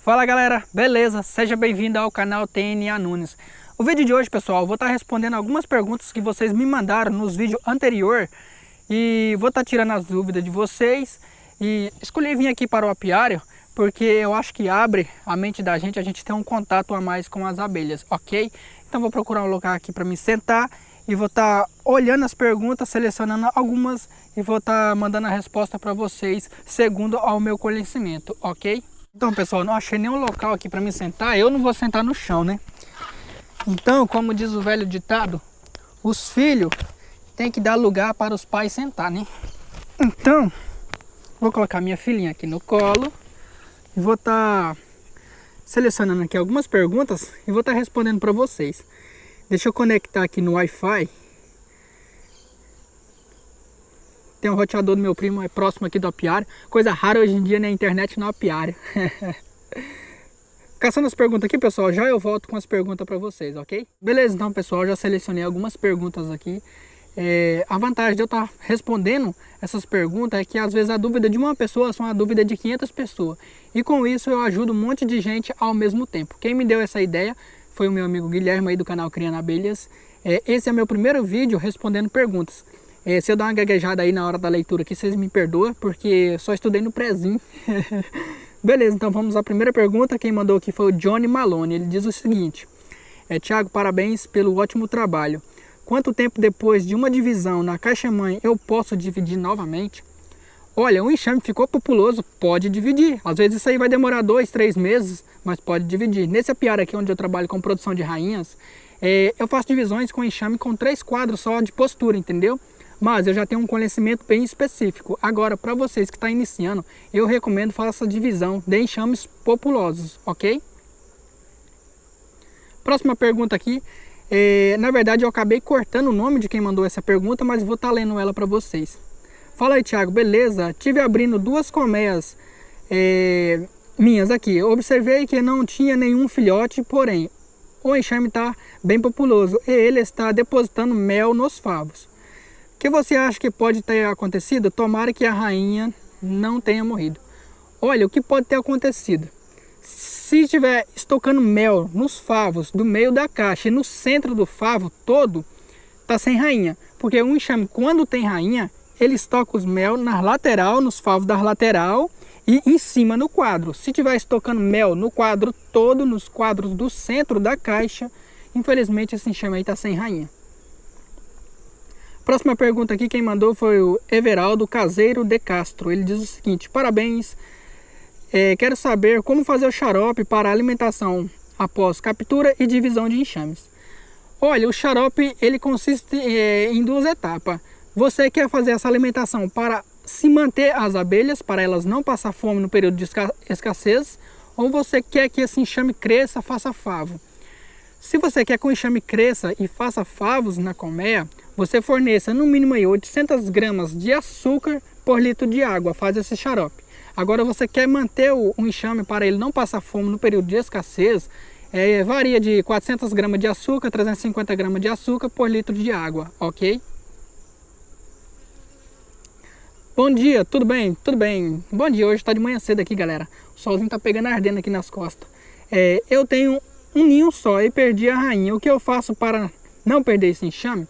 Fala galera, beleza? Seja bem-vindo ao canal TNA Nunes. O vídeo de hoje, pessoal, eu vou estar respondendo algumas perguntas que vocês me mandaram nos vídeos anteriores e vou estar tirando as dúvidas de vocês. E escolhi vir aqui para o apiário porque eu acho que abre a mente da gente, a gente tem um contato a mais com as abelhas, ok? Então vou procurar um lugar aqui para me sentar e vou estar olhando as perguntas, selecionando algumas e vou estar mandando a resposta para vocês segundo ao meu conhecimento, ok? Então, pessoal, não achei nenhum local aqui para me sentar. Eu não vou sentar no chão, né? Então, como diz o velho ditado, os filhos têm que dar lugar para os pais sentar, né? Então, vou colocar minha filhinha aqui no colo e vou estar selecionando aqui algumas perguntas e vou estar respondendo para vocês. Deixa eu conectar aqui no Wi-Fi. Tem um roteador do meu primo, é próximo aqui do apiário. Coisa rara hoje em dia na internet no apiário. Caçando as perguntas aqui, pessoal, já eu volto com as perguntas para vocês, ok? Beleza, então, pessoal, já selecionei algumas perguntas aqui. A vantagem de eu estar respondendo essas perguntas é que às vezes a dúvida de uma pessoa são a dúvida de 500 pessoas. E com isso eu ajudo um monte de gente ao mesmo tempo. Quem me deu essa ideia foi o meu amigo Guilherme aí do canal Criando Abelhas. Esse é meu primeiro vídeo respondendo perguntas. Se eu dar uma gaguejada aí na hora da leitura aqui, vocês me perdoam, porque só estudei no prézinho. Beleza, então vamos à primeira pergunta. Quem mandou aqui foi o Johnny Malone. Ele diz o seguinte: Thiago, parabéns pelo ótimo trabalho. Quanto tempo depois de uma divisão na caixa-mãe eu posso dividir novamente? Olha, o enxame ficou populoso, pode dividir. Às vezes isso aí vai demorar 2, 3 meses, mas pode dividir. Nesse apiário aqui, onde eu trabalho com produção de rainhas, eu faço divisões com enxame com 3 quadros só de postura, entendeu? Mas eu já tenho um conhecimento bem específico. Agora, para vocês que estão iniciando, eu recomendo faça a divisão de enxames populosos, ok? Próxima pergunta aqui. Na verdade, eu acabei cortando o nome de quem mandou essa pergunta, mas vou estar lendo ela para vocês. Fala aí, Thiago, beleza? Tive abrindo 2 colmeias minhas aqui. Eu observei que não tinha nenhum filhote, porém, o enxame está bem populoso e ele está depositando mel nos favos. O que você acha que pode ter acontecido? Tomara que a rainha não tenha morrido. Olha, o que pode ter acontecido? Se estiver estocando mel nos favos do meio da caixa e no centro do favo todo, tá sem rainha. Porque o enxame, quando tem rainha, ele estoca os mel na lateral, nos favos da lateral e em cima no quadro. Se estiver estocando mel no quadro todo, nos quadros do centro da caixa, infelizmente esse enxame aí tá sem rainha. Próxima pergunta aqui, quem mandou foi o Everaldo Caseiro de Castro. Ele diz o seguinte: parabéns, quero saber como fazer o xarope para alimentação após captura e divisão de enxames. Olha, o xarope ele consiste em 2 etapas. Você quer fazer essa alimentação para se manter as abelhas, para elas não passar fome no período de escassez, ou você quer que esse enxame cresça, faça favo. Se você quer que o enxame cresça e faça favos na colmeia, você forneça no mínimo aí 800 gramas de açúcar por litro de água, faz esse xarope. Agora você quer manter o enxame para ele não passar fome no período de escassez, varia de 400 gramas de açúcar, 350 gramas de açúcar por litro de água, ok? Bom dia, tudo bem? Tudo bem. Bom dia, hoje está de manhã cedo aqui, galera. O solzinho está pegando ardendo aqui nas costas. Eu tenho um ninho só e perdi a rainha. O que eu faço para não perder esse enxame?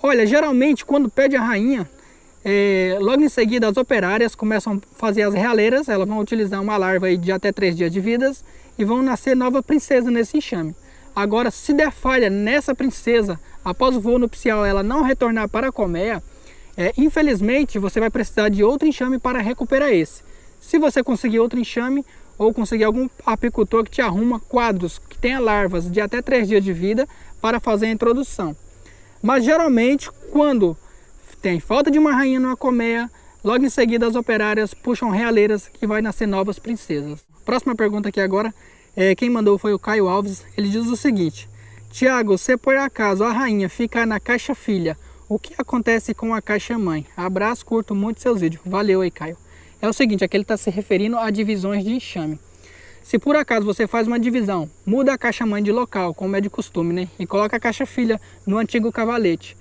Olha, geralmente quando perde a rainha, logo em seguida as operárias começam a fazer as realeiras. Elas vão utilizar uma larva aí de até 3 dias de vida e vão nascer nova princesa nesse enxame. Agora, se der falha nessa princesa, após o voo nupcial ela não retornar para a colmeia, infelizmente você vai precisar de outro enxame para recuperar esse. Se você conseguir outro enxame ou conseguir algum apicultor que te arruma quadros que tenha larvas de até 3 dias de vida para fazer a introdução. Mas geralmente quando tem falta de uma rainha numa colmeia, logo em seguida as operárias puxam realeiras que vai nascer novas princesas. Próxima pergunta aqui agora, quem mandou foi o Caio Alves. Ele diz o seguinte: Thiago, se por acaso a rainha ficar na caixa filha, o que acontece com a caixa mãe? Abraço, curto muito seus vídeos. Valeu aí, Caio. É o seguinte, aqui ele está se referindo a divisões de enxame. Se por acaso você faz uma divisão, muda a caixa mãe de local, como é de costume, né? E coloca a caixa filha no antigo cavalete.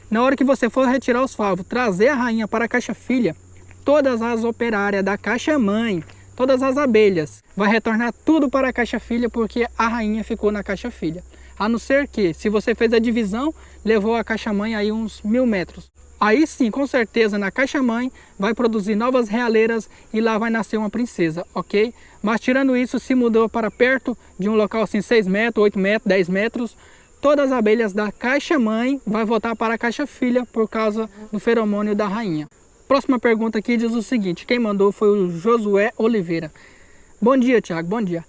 Na hora que você for retirar os favos, trazer a rainha para a caixa filha, todas as operárias da caixa mãe todas as abelhas. Vai retornar tudo para a caixa filha porque a rainha ficou na caixa filha. A não ser que, se você fez a divisão, levou a caixa mãe aí uns 1000 metros. Aí sim, com certeza, na caixa mãe vai produzir novas realeiras e lá vai nascer uma princesa, ok? Mas tirando isso, se mudou para perto de um local assim 6 metros, 8 metros, 10 metros, todas as abelhas da caixa mãe vai voltar para a caixa filha por causa do feromônio da rainha. Próxima pergunta aqui diz o seguinte, quem mandou foi o Josué Oliveira. Bom dia, Thiago, bom dia.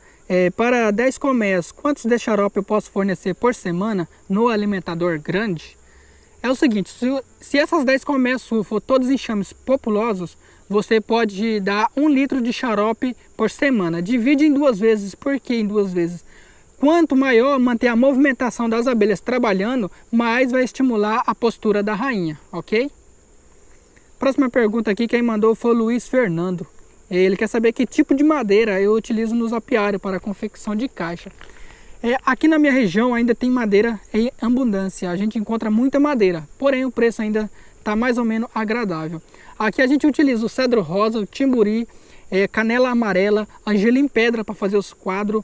Para 10 colmeias, quantos de xarope eu posso fornecer por semana no alimentador grande? É o seguinte, se essas 10 colmeias suas for todos enxames populosos, você pode dar 1 litro de xarope por semana. Divide em 2 vezes. Por que em 2 vezes? Quanto maior manter a movimentação das abelhas trabalhando, mais vai estimular a postura da rainha, ok? Próxima pergunta aqui, quem mandou foi o Luiz Fernando. Ele quer saber que tipo de madeira eu utilizo nos apiários para a confecção de caixa. Aqui na minha região ainda tem madeira em abundância, a gente encontra muita madeira, porém o preço ainda está mais ou menos agradável. Aqui a gente utiliza o cedro rosa, o timburi, canela amarela, angelim pedra para fazer os quadros.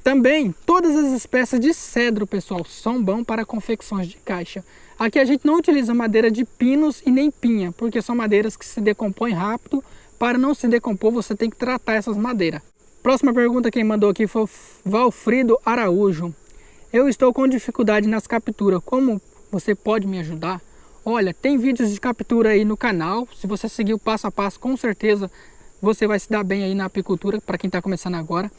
Também todas as espécies de cedro, pessoal, são bons para confecções de caixa. Aqui a gente não utiliza madeira de pinos e nem pinha, porque são madeiras que se decompõem rápido. Para não se decompor, você tem que tratar essas madeiras. Próxima pergunta quem mandou aqui foi o Valfrido Araújo. Eu estou com dificuldade nas capturas, como você pode me ajudar? Olha, tem vídeos de captura aí no canal, se você seguir o passo a passo, com certeza você vai se dar bem aí na apicultura, para quem está começando agora.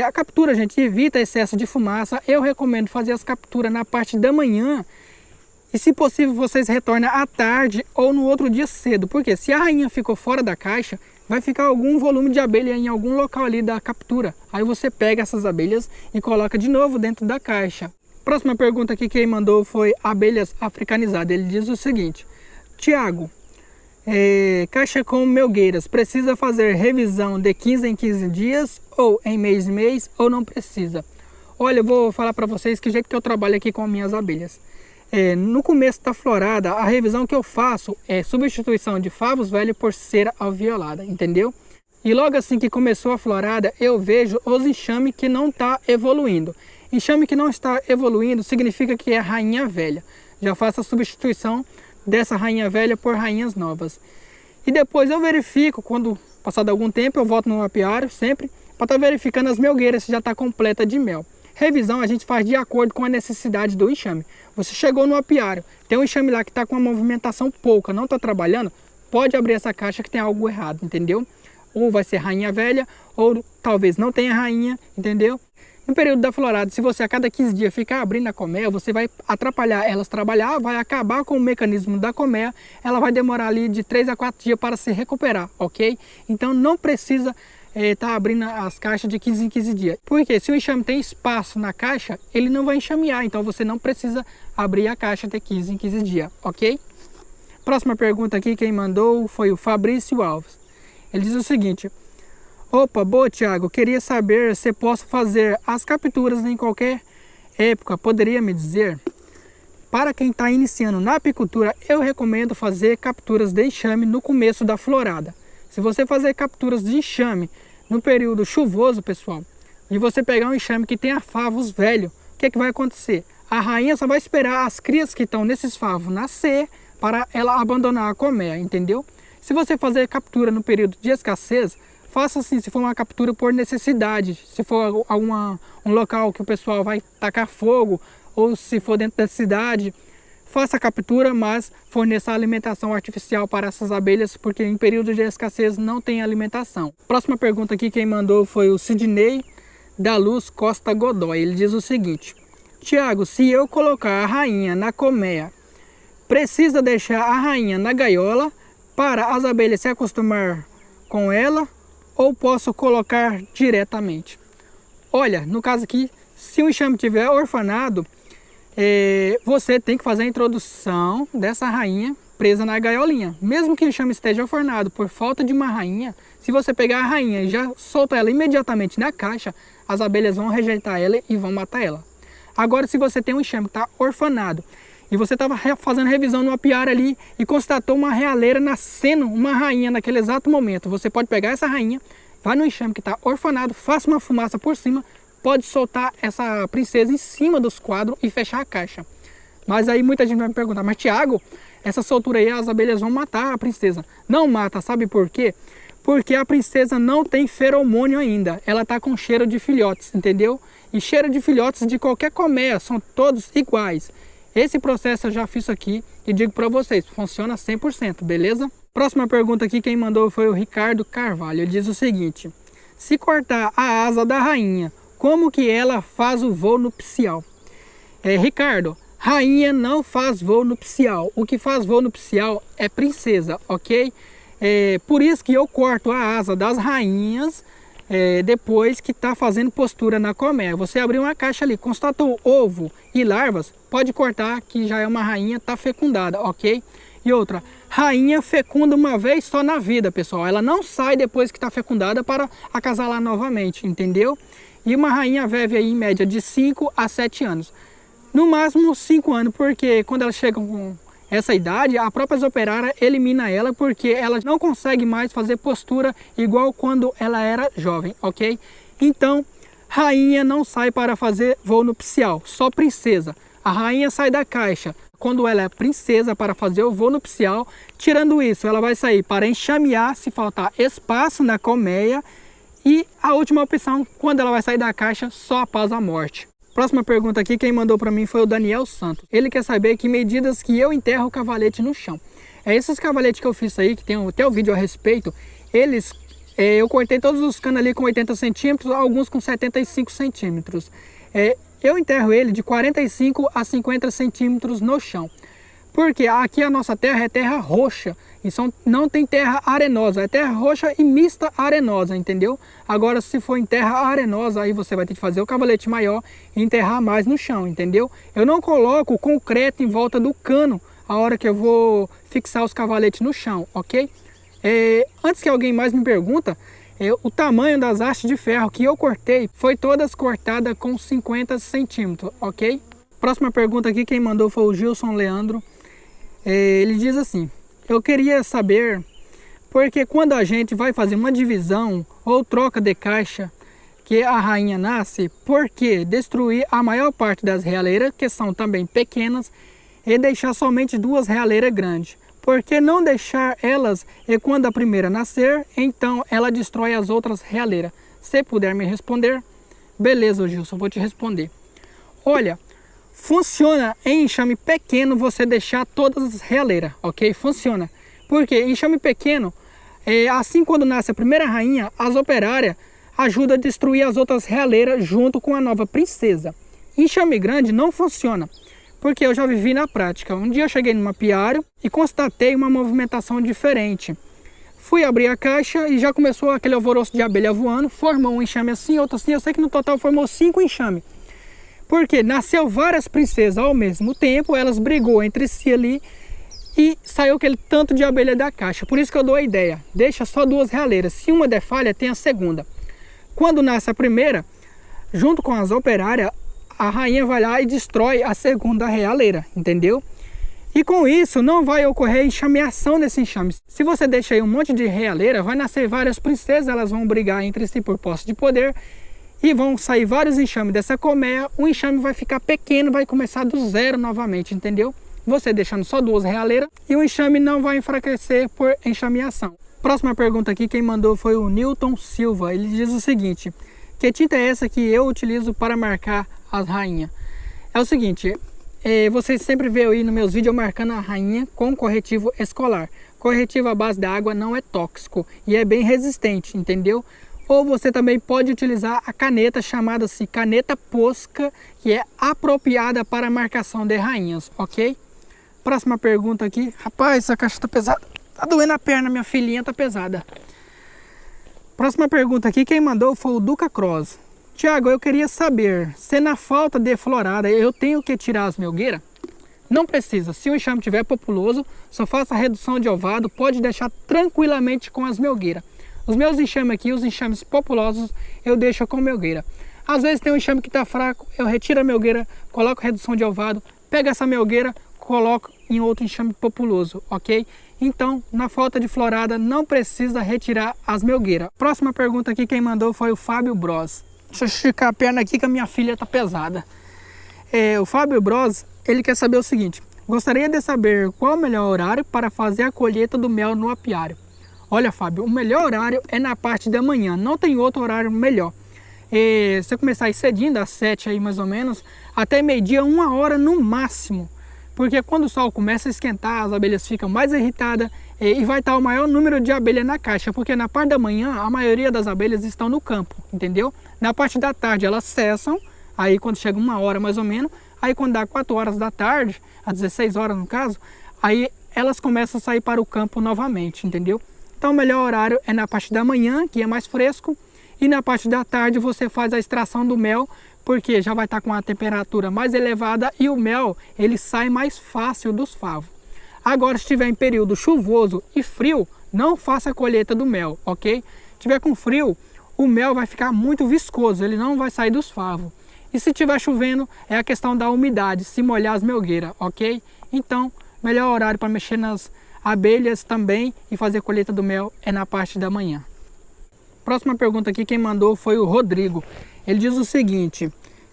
A captura, gente, evita excesso de fumaça, eu recomendo fazer as capturas na parte da manhã, e se possível vocês retornem à tarde ou no outro dia cedo, porque se a rainha ficou fora da caixa, vai ficar algum volume de abelha em algum local ali da captura. Aí você pega essas abelhas e coloca de novo dentro da caixa. Próxima pergunta aqui quem mandou foi abelhas africanizadas. Ele diz o seguinte, Thiago, caixa com melgueiras, precisa fazer revisão de 15 em 15 dias ou em mês em mês ou não precisa? Olha, eu vou falar para vocês que jeito que eu trabalho aqui com minhas abelhas. No começo da florada, a revisão que eu faço é substituição de favos velhos por cera alveolada, entendeu? E logo assim que começou a florada, eu vejo os enxames que não está evoluindo. Enxame que não está evoluindo significa que é rainha velha. Já faço a substituição dessa rainha velha por rainhas novas. E depois eu verifico, quando passado algum tempo, eu volto no apiário sempre, para estar verificando as melgueiras se já está completa de mel. Revisão a gente faz de acordo com a necessidade do enxame. Você chegou no apiário, tem um enxame lá que está com uma movimentação pouca, não está trabalhando, pode abrir essa caixa que tem algo errado, entendeu? Ou vai ser rainha velha, ou talvez não tenha rainha, entendeu? No período da florada, se você a cada 15 dias ficar abrindo a colmeia, você vai atrapalhar elas trabalhar, vai acabar com o mecanismo da colmeia, ela vai demorar ali de 3 a 4 dias para se recuperar, ok? Então não precisa tá abrindo as caixas de 15 em 15 dias. Porque se o enxame tem espaço na caixa, ele não vai enxamear, então você não precisa abrir a caixa de 15 em 15 dias, ok? Próxima pergunta aqui, quem mandou foi o Fabrício Alves. Ele diz o seguinte, opa, boa Thiago, queria saber se posso fazer as capturas em qualquer época, poderia me dizer? Para quem está iniciando na apicultura, eu recomendo fazer capturas de enxame no começo da florada. Se você fazer capturas de enxame no período chuvoso, pessoal, e você pegar um enxame que tenha favos velhos, o que vai acontecer? A rainha só vai esperar as crias que estão nesses favos nascer para ela abandonar a colmeia, entendeu? Se você fazer captura no período de escassez, faça assim, se for uma captura por necessidade, se for um local que o pessoal vai tacar fogo, ou se for dentro da cidade, faça a captura, mas forneça alimentação artificial para essas abelhas, porque em período de escassez não tem alimentação. Próxima pergunta aqui, quem mandou foi o Sidney da Luz Costa Godoy. Ele diz o seguinte, Thiago, se eu colocar a rainha na colmeia, precisa deixar a rainha na gaiola para as abelhas se acostumar com ela ou posso colocar diretamente? Olha, no caso aqui, se o enxame tiver orfanado, você tem que fazer a introdução dessa rainha presa na gaiolinha. Mesmo que o enxame esteja orfanado por falta de uma rainha, se você pegar a rainha e já solta ela imediatamente na caixa, as abelhas vão rejeitar ela e vão matar ela. Agora, se você tem um enxame que está orfanado e você estava fazendo revisão no apiário ali e constatou uma realeira nascendo uma rainha naquele exato momento, você pode pegar essa rainha, vai no enxame que está orfanado, faça uma fumaça por cima, pode soltar essa princesa em cima dos quadros e fechar a caixa. Mas aí muita gente vai me perguntar, mas Thiago, essa soltura aí as abelhas vão matar a princesa. Não mata, sabe por quê? Porque a princesa não tem feromônio ainda, ela está com cheiro de filhotes, entendeu? E cheiro de filhotes de qualquer colmeia, são todos iguais. Esse processo eu já fiz aqui e digo para vocês, funciona 100%, beleza? Próxima pergunta aqui, quem mandou foi o Ricardo Carvalho. Ele diz o seguinte: se cortar a asa da rainha, como que ela faz o voo nupcial? Ricardo, rainha não faz voo nupcial. O que faz voo nupcial é princesa, ok? Por isso que eu corto a asa das rainhas depois que está fazendo postura na colmeia. Você abriu uma caixa ali, constatou ovo e larvas, pode cortar que já é uma rainha, está fecundada, ok? E outra, rainha fecunda uma vez só na vida, pessoal. Ela não sai depois que está fecundada para acasalar novamente, entendeu? E uma rainha vive aí em média de 5 a 7 anos. No máximo 5 anos, porque quando elas chegam com essa idade, a própria operária elimina ela, porque ela não consegue mais fazer postura igual quando ela era jovem, ok? Então, rainha não sai para fazer voo nupcial, só princesa. A rainha sai da caixa quando ela é princesa para fazer o voo nupcial. Tirando isso, ela vai sair para enxamear se faltar espaço na colmeia. E a última opção, quando ela vai sair da caixa, só após a morte. Próxima pergunta aqui, quem mandou para mim foi o Daniel Santos. Ele quer saber que medidas que eu enterro o cavalete no chão. Esses cavaletes que eu fiz aí, que tem até o vídeo a respeito, eles, eu cortei todos os canos ali com 80 centímetros, alguns com 75 centímetros. Eu enterro ele de 45 a 50 centímetros no chão. Porque aqui a nossa terra é terra roxa, e não tem terra arenosa, é terra roxa e mista arenosa, entendeu? Agora, se for em terra arenosa, aí você vai ter que fazer o cavalete maior e enterrar mais no chão, entendeu? Eu não coloco concreto em volta do cano a hora que eu vou fixar os cavaletes no chão, ok? Antes que alguém mais me pergunta, o tamanho das hastes de ferro que eu cortei foi todas cortadas com 50 centímetros, ok? Próxima pergunta aqui, quem mandou foi o Gilson Leandro. Ele diz assim: eu queria saber porque quando a gente vai fazer uma divisão ou troca de caixa que a rainha nasce, por que destruir a maior parte das realeiras, que são também pequenas, e deixar somente 2 realeiras grandes? Por que não deixar elas e quando a primeira nascer, então ela destrói as outras realeiras? Se puder me responder, beleza, Gilson, vou te responder. Olha, funciona em enxame pequeno você deixar todas as realeiras, ok? Funciona. Porque enxame pequeno, assim quando nasce a primeira rainha, as operárias ajudam a destruir as outras realeiras junto com a nova princesa. Enxame grande não funciona, porque eu já vivi na prática. Um dia eu cheguei no apiário e constatei uma movimentação diferente. Fui abrir a caixa e já começou aquele alvoroço de abelha voando, formou um enxame assim, outro assim, eu sei que no total formou 5 enxames. Porque nasceu várias princesas ao mesmo tempo, elas brigou entre si ali e saiu aquele tanto de abelha da caixa. Por isso que eu dou a ideia, deixa só 2 realeiras, se uma der falha tem a segunda. Quando nasce a primeira, junto com as operárias, a rainha vai lá e destrói a segunda realeira, entendeu? E com isso não vai ocorrer enxameação nesse enxame. Se você deixa aí um monte de realeira, vai nascer várias princesas, elas vão brigar entre si por posse de poder e vão sair vários enxames dessa colmeia. O enxame vai ficar pequeno, vai começar do zero novamente, entendeu? Você deixando só 2 realeiras e o enxame não vai enfraquecer por enxameação. Próxima pergunta aqui, quem mandou foi o Newton Silva. Ele diz o seguinte: que tinta é essa que eu utilizo para marcar as rainhas? É o seguinte, vocês sempre vê aí nos meus vídeos eu marcando a rainha com corretivo escolar. Corretivo à base da água não é tóxico e é bem resistente, entendeu? Ou você também pode utilizar a caneta chamada assim, caneta posca, que é apropriada para a marcação de rainhas, ok? Próxima pergunta aqui. Rapaz, essa caixa tá pesada. Tá doendo a perna, minha filhinha tá pesada. Próxima pergunta aqui, quem mandou foi o Duca Cross. Thiago, eu queria saber, se na falta de florada eu tenho que tirar as melgueiras? Não precisa, se o enxame estiver populoso, só faça a redução de ovado, pode deixar tranquilamente com as melgueiras. Os meus enxames aqui, os enxames populosos, eu deixo com melgueira. Às vezes tem um enxame que está fraco, eu retiro a melgueira, coloco redução de ovado, pego essa melgueira, coloco em outro enxame populoso, ok? Então, na falta de florada, não precisa retirar as melgueiras. Próxima pergunta aqui, quem mandou foi o Fábio Bros. Deixa eu esticar a perna aqui que a minha filha tá pesada. O Fábio Bros, ele quer saber o seguinte: gostaria de saber qual o melhor horário para fazer a colheita do mel no apiário. Olha, Fábio, o melhor horário é na parte da manhã, não tem outro horário melhor. Se você começar aí cedinho, das 7 aí mais ou menos, até meio-dia, 1 hora no máximo. Porque quando o sol começa a esquentar, as abelhas ficam mais irritadas e vai estar o maior número de abelhas na caixa. Porque na parte da manhã, a maioria das abelhas estão no campo, entendeu? Na parte da tarde, elas cessam, aí quando chega 1 hora mais ou menos, aí quando dá 4 horas da tarde, às 16 horas no caso, aí elas começam a sair para o campo novamente, entendeu? Então o melhor horário é na parte da manhã, que é mais fresco, e na parte da tarde você faz a extração do mel, porque já vai estar com a temperatura mais elevada e o mel ele sai mais fácil dos favos. Agora, se estiver em período chuvoso e frio, não faça a colheita do mel, ok? Se tiver com frio, o mel vai ficar muito viscoso, ele não vai sair dos favos. E se estiver chovendo, é a questão da umidade, se molhar as melgueiras, ok? Então, melhor horário para mexer nas abelhas também e fazer a colheita do mel é na parte da manhã. Próxima pergunta aqui, quem mandou foi o Rodrigo. Ele diz o seguinte: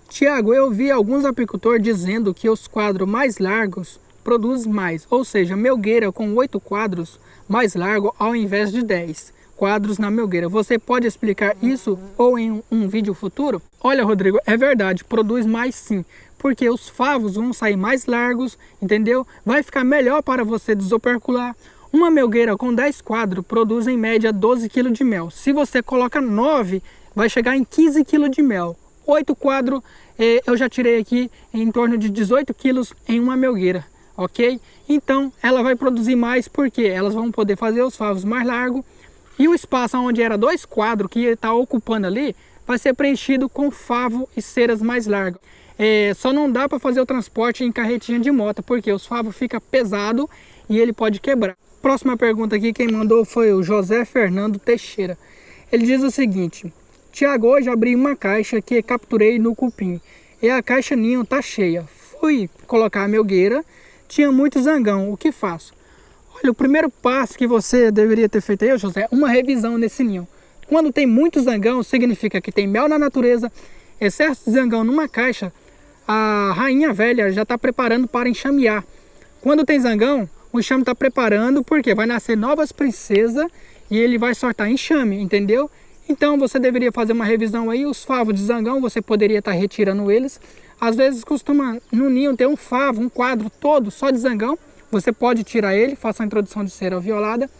Tiago, eu vi alguns apicultores dizendo que os quadros mais largos produzem mais, ou seja, melgueira com 8 quadros mais largo ao invés de 10 quadros na melgueira. Você pode explicar isso ou em um vídeo futuro? Olha, Rodrigo, é verdade, produz mais sim, porque os favos vão sair mais largos, entendeu? Vai ficar melhor para você desopercular. Uma melgueira com 10 quadros produz em média 12 kg de mel. Se você coloca 9, vai chegar em 15 kg de mel. 8 quadros eu já tirei aqui em torno de 18 kg em uma melgueira, ok? Então ela vai produzir mais porque elas vão poder fazer os favos mais largos e o espaço onde era 2 quadros que está ocupando ali vai ser preenchido com favo e ceras mais largas. Só não dá para fazer o transporte em carretinha de moto porque os favos ficam pesados e ele pode quebrar. Próxima pergunta aqui, quem mandou foi o José Fernando Teixeira. Ele diz o seguinte: Tiago, hoje abri uma caixa que capturei no cupim e a caixa ninho tá cheia. Fui colocar a melgueira, tinha muito zangão, o que faço? Olha, o primeiro passo que você deveria ter feito aí, José, uma revisão nesse ninho. Quando tem muito zangão, significa que tem mel na natureza. Excesso de zangão numa caixa, a rainha velha já está preparando para enxamear. Quando tem zangão, o enxame está preparando porque vai nascer novas princesas e ele vai soltar enxame, entendeu? Então você deveria fazer uma revisão aí. Os favos de zangão você poderia estar retirando eles. Às vezes costuma no ninho ter um favo, um quadro todo só de zangão. Você pode tirar ele, faça a introdução de cera violada.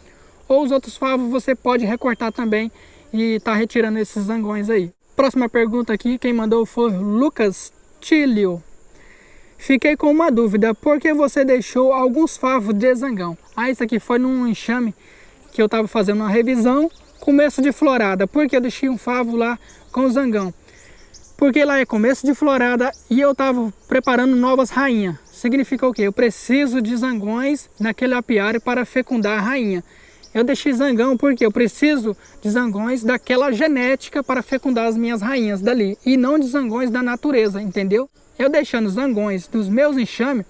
Ou os outros favos você pode recortar também e tá retirando esses zangões aí. Próxima pergunta aqui, quem mandou foi o Lucas Tilio. Fiquei com uma dúvida, por que você deixou alguns favos de zangão? Isso aqui foi num enxame que eu estava fazendo uma revisão, começo de florada. Por que eu deixei um favo lá com zangão? Porque lá é começo de florada e eu estava preparando novas rainhas. Significa o quê? Eu preciso de zangões naquele apiário para fecundar a rainha. Eu deixei zangão porque eu preciso de zangões daquela genética para fecundar as minhas rainhas dali. E não de zangões da natureza, entendeu? Eu deixando zangões dos meus enxames,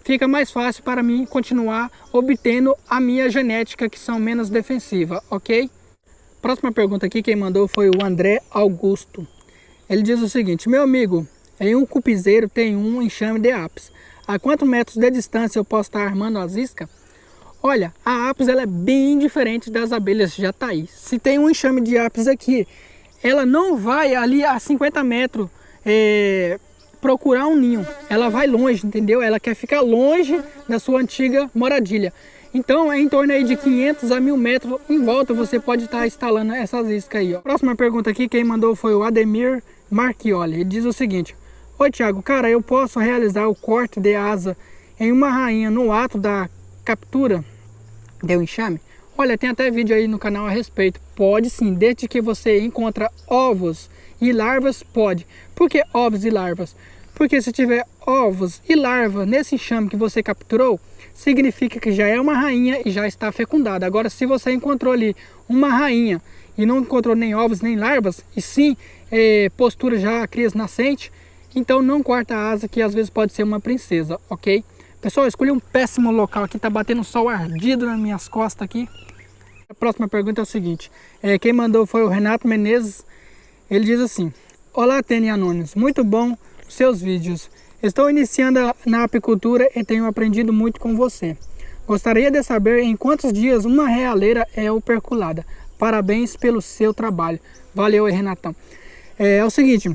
fica mais fácil para mim continuar obtendo a minha genética que são menos defensiva, ok? Próxima pergunta aqui, quem mandou foi o André Augusto. Ele diz o seguinte: meu amigo, em um cupizeiro tem um enxame de apis. A quantos metros de distância eu posso estar armando as iscas? Olha, a apis ela é bem diferente das abelhas de jataí. Se tem um enxame de apis aqui, ela não vai ali a 50 metros procurar um ninho. Ela vai longe, entendeu? Ela quer ficar longe da sua antiga moradilha. Então é em torno aí de 500 a 1000 metros em volta você pode estar instalando essas iscas aí, ó. Próxima pergunta aqui, quem mandou foi o Ademir Marchioli. Ele diz o seguinte: oi Tiago, cara, eu posso realizar o corte de asa em uma rainha no ato da captura de um enxame? Olha, tem até vídeo aí no canal a respeito. Pode sim, desde que você encontra ovos e larvas, pode. Por que ovos e larvas? Porque se tiver ovos e larva nesse enxame que você capturou, significa que já é uma rainha e já está fecundada. Agora, se você encontrou ali uma rainha e não encontrou nem ovos nem larvas, e sim postura já crias nascente, então não corta a asa, que às vezes pode ser uma princesa, ok? Pessoal, eu escolhi um péssimo local aqui, tá batendo sol ardido nas minhas costas aqui. A próxima pergunta é o seguinte, quem mandou foi o Renato Menezes. Ele diz assim: olá, Tênis Anônimos, muito bom os seus vídeos. Estou iniciando na apicultura e tenho aprendido muito com você. Gostaria de saber em quantos dias uma realeira é operculada. Parabéns pelo seu trabalho. Valeu, Renatão. É o seguinte,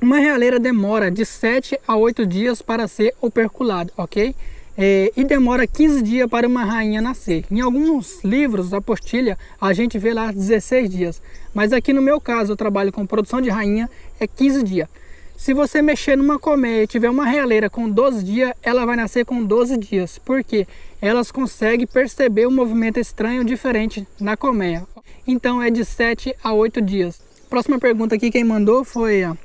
uma realeira demora de 7 a 8 dias para ser operculada, ok? E demora 15 dias para uma rainha nascer. Em alguns livros da apostila a gente vê lá 16 dias. Mas aqui no meu caso, eu trabalho com produção de rainha, é 15 dias. Se você mexer numa colmeia e tiver uma realeira com 12 dias, ela vai nascer com 12 dias. Por quê? Elas conseguem perceber um movimento estranho diferente na colmeia. Então é de 7 a 8 dias. Próxima pergunta aqui, quem mandou foi a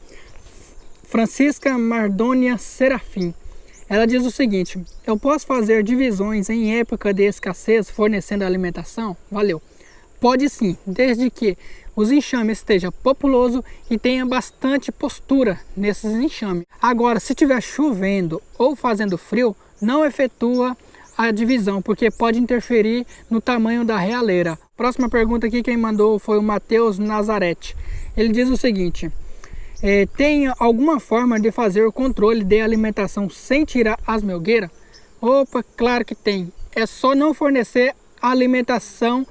Francisca Mardônia Serafim. Ela diz o seguinte: eu posso fazer divisões em época de escassez fornecendo alimentação? Valeu. Pode sim, desde que os enxames estejam populoso e tenha bastante postura nesses enxames. Agora, se estiver chovendo ou fazendo frio, não efetua a divisão, porque pode interferir no tamanho da realeira. Próxima pergunta aqui, quem mandou foi o Matheus Nazarete. Ele diz o seguinte: tem alguma forma de fazer o controle de alimentação sem tirar as melgueiras? Opa, claro que tem. É só não fornecer alimentação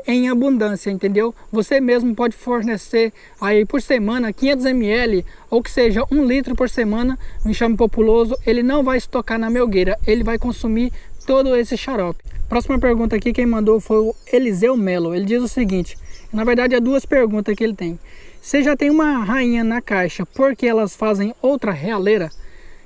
em abundância, entendeu? Você mesmo pode fornecer aí por semana 500 ml ou que seja 1 litro por semana. O enxame populoso, ele não vai estocar na melgueira, ele vai consumir todo esse xarope. Próxima pergunta aqui, quem mandou foi o Eliseu Melo. Ele diz o seguinte, na verdade é 2 perguntas que ele tem. Você já tem uma rainha na caixa, por que elas fazem outra realeira?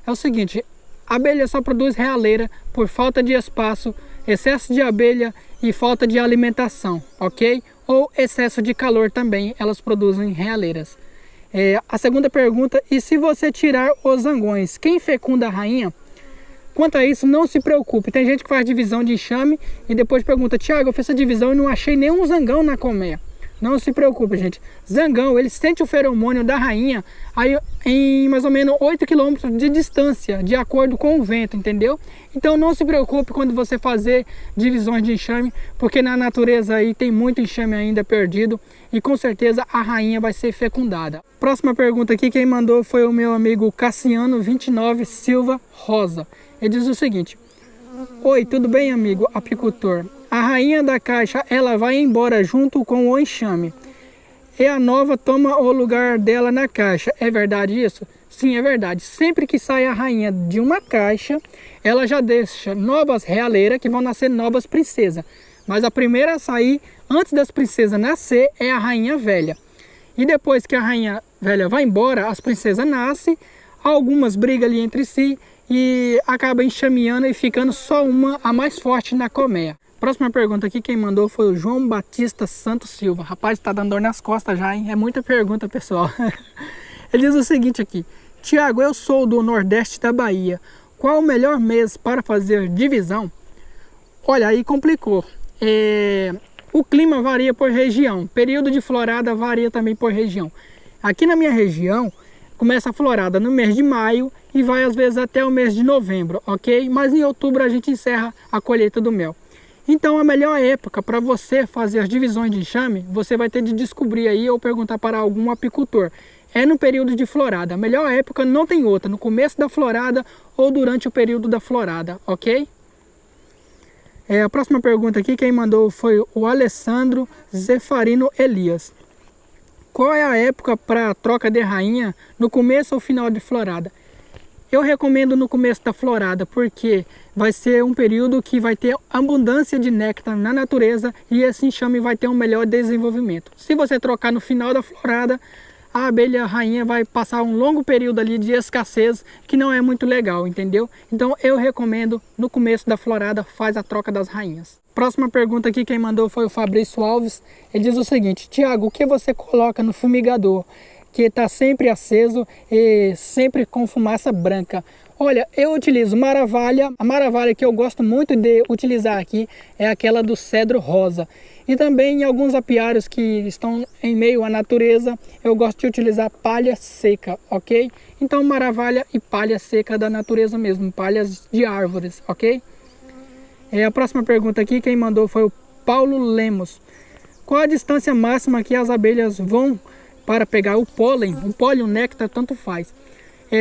É o seguinte, a abelha só produz realeira por falta de espaço, excesso de abelha e falta de alimentação, ok? Ou excesso de calor também, elas produzem realeiras. A segunda pergunta, e se você tirar os zangões, quem fecunda a rainha? Quanto a isso, não se preocupe. Tem gente que faz divisão de enxame e depois pergunta: Tiago, eu fiz essa divisão e não achei nenhum zangão na colmeia. Não se preocupe, gente. Zangão, ele sente o feromônio da rainha aí em mais ou menos 8 km de distância, de acordo com o vento, entendeu? Então não se preocupe quando você fazer divisões de enxame, porque na natureza aí tem muito enxame ainda perdido e com certeza a rainha vai ser fecundada. Próxima pergunta aqui, quem mandou foi o meu amigo Cassiano 29 Silva Rosa. Ele diz o seguinte: oi, tudo bem, amigo apicultor? A rainha da caixa, ela vai embora junto com o enxame e a nova toma o lugar dela na caixa. É verdade isso? Sim, é verdade. Sempre que sai a rainha de uma caixa, ela já deixa novas realeiras que vão nascer novas princesas. Mas a primeira a sair, antes das princesas nascer, é a rainha velha. E depois que a rainha velha vai embora, as princesas nascem, algumas brigam ali entre si e acaba enxameando e ficando só uma, a mais forte na colmeia. Próxima pergunta aqui, quem mandou foi o João Batista Santos Silva. Rapaz, tá dando dor nas costas já, hein? É muita pergunta, pessoal. Ele diz o seguinte aqui: Tiago, eu sou do Nordeste da Bahia. Qual o melhor mês para fazer divisão? Olha, aí complicou. O clima varia por região. Período de florada varia também por região. Aqui na minha região, começa a florada no mês de maio e vai às vezes até o mês de novembro, ok? Mas em outubro a gente encerra a colheita do mel. Então a melhor época para você fazer as divisões de enxame, você vai ter de descobrir aí ou perguntar para algum apicultor. É no período de florada. A melhor época não tem outra, no começo da florada ou durante o período da florada, ok? A próxima pergunta aqui, quem mandou foi o Alessandro Zefarino Elias. Qual é a época para troca de rainha, no começo ou final de florada? Eu recomendo no começo da florada, porque vai ser um período que vai ter abundância de néctar na natureza e esse enxame vai ter um melhor desenvolvimento. Se você trocar no final da florada, a abelha rainha vai passar um longo período ali de escassez, que não é muito legal, entendeu? Então eu recomendo no começo da florada, faz a troca das rainhas. Próxima pergunta aqui, quem mandou foi o Fabrício Alves. Ele diz o seguinte: Tiago, o que você coloca no fumigador que está sempre aceso e sempre com fumaça branca? Olha, eu utilizo maravalha. A maravalha que eu gosto muito de utilizar aqui é aquela do cedro rosa. E também em alguns apiários que estão em meio à natureza, eu gosto de utilizar palha seca, ok? Então maravalha e palha seca da natureza mesmo, palhas de árvores, ok? A próxima pergunta aqui, quem mandou foi o Paulo Lemos. Qual a distância máxima que as abelhas vão para pegar o pólen, o néctar, tanto faz?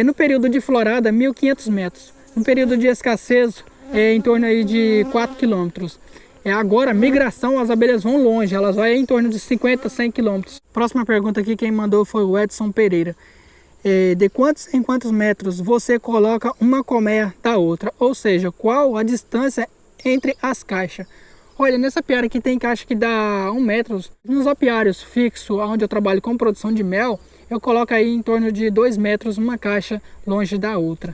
No período de florada, 1.500 metros. No período de escassez, em torno aí de 4 quilômetros. Agora, migração, as abelhas vão longe, elas vão em torno de 50, 100 quilômetros. Próxima pergunta aqui, quem mandou foi o Edson Pereira. De quantos em quantos metros você coloca uma colmeia da outra? Ou seja, qual a distância entre as caixas? Olha, nessa apiária aqui tem caixa que dá 1 metro. Nos apiários fixos, onde eu trabalho com produção de mel, eu coloco aí em torno de 2 metros uma caixa longe da outra.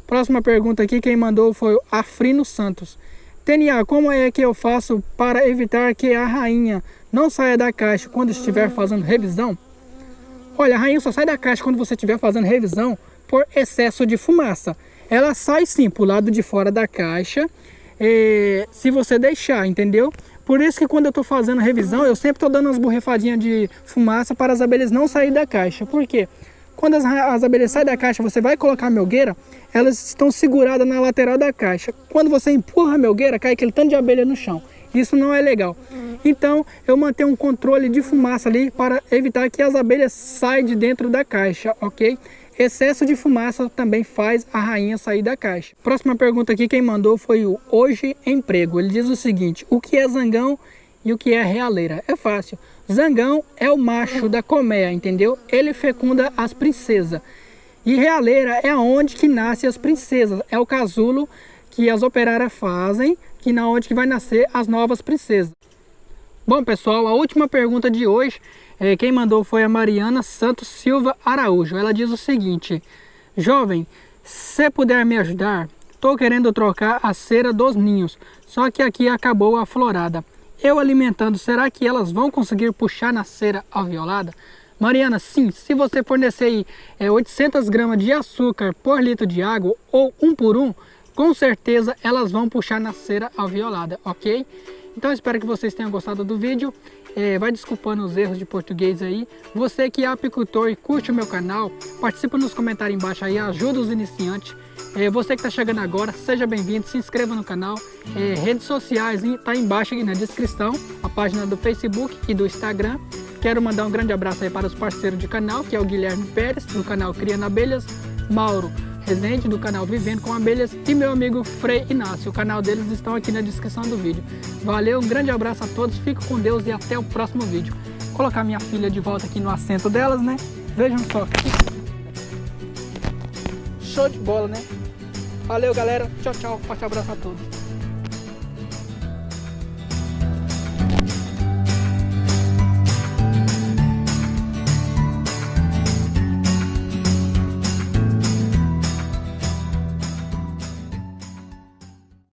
Próxima pergunta aqui, quem mandou foi o Afrino Santos. TNA, como é que eu faço para evitar que a rainha não saia da caixa quando estiver fazendo revisão? Olha, a rainha só sai da caixa quando você estiver fazendo revisão por excesso de fumaça. Ela sai sim para o lado de fora da caixa, se você deixar, entendeu? Por isso que quando eu estou fazendo revisão, eu sempre estou dando umas borrifadinhas de fumaça para as abelhas não saírem da caixa. Por quê? Quando as abelhas saem da caixa, você vai colocar a melgueira, elas estão seguradas na lateral da caixa. Quando você empurra a melgueira, cai aquele tanto de abelha no chão. Isso não é legal. Então, eu mantenho um controle de fumaça ali para evitar que as abelhas saiam de dentro da caixa, ok? Excesso de fumaça também faz a rainha sair da caixa. Próxima pergunta aqui, quem mandou foi o Hoje Emprego. Ele diz o seguinte: o que é zangão e o que é realeira? É fácil. Zangão é o macho da colmeia, entendeu? Ele fecunda as princesas. E realeira é onde que nascem as princesas. É o casulo que as operárias fazem, que na onde que vai nascer as novas princesas. Bom, pessoal, a última pergunta de hoje, quem mandou foi a Mariana Santos Silva Araújo. Ela diz o seguinte: jovem, se puder me ajudar, estou querendo trocar a cera dos ninhos, só que aqui acabou a florada. Eu alimentando, será que elas vão conseguir puxar na cera alveolada? Mariana, sim, se você fornecer 800 gramas de açúcar por litro de água ou 1 por 1, com certeza elas vão puxar na cera alveolada, ok? Então espero que vocês tenham gostado do vídeo. Vai desculpando os erros de português aí. Você que é apicultor e curte o meu canal, participa nos comentários embaixo aí, ajuda os iniciantes. Você que está chegando agora, seja bem-vindo, se inscreva no canal. Redes sociais, está embaixo aqui na descrição, a página do Facebook e do Instagram. Quero mandar um grande abraço aí para os parceiros de canal, que é o Guilherme Pérez, do canal Criando Abelhas, Mauro Rezende, do canal Vivendo com Abelhas, e meu amigo Frei Inácio. O canal deles estão aqui na descrição do vídeo. Valeu, um grande abraço a todos, fico com Deus e até o próximo vídeo. Vou colocar minha filha de volta aqui no assento delas, né? Vejam só. Show de bola, né? Valeu, galera. Tchau, tchau. Forte abraço a todos.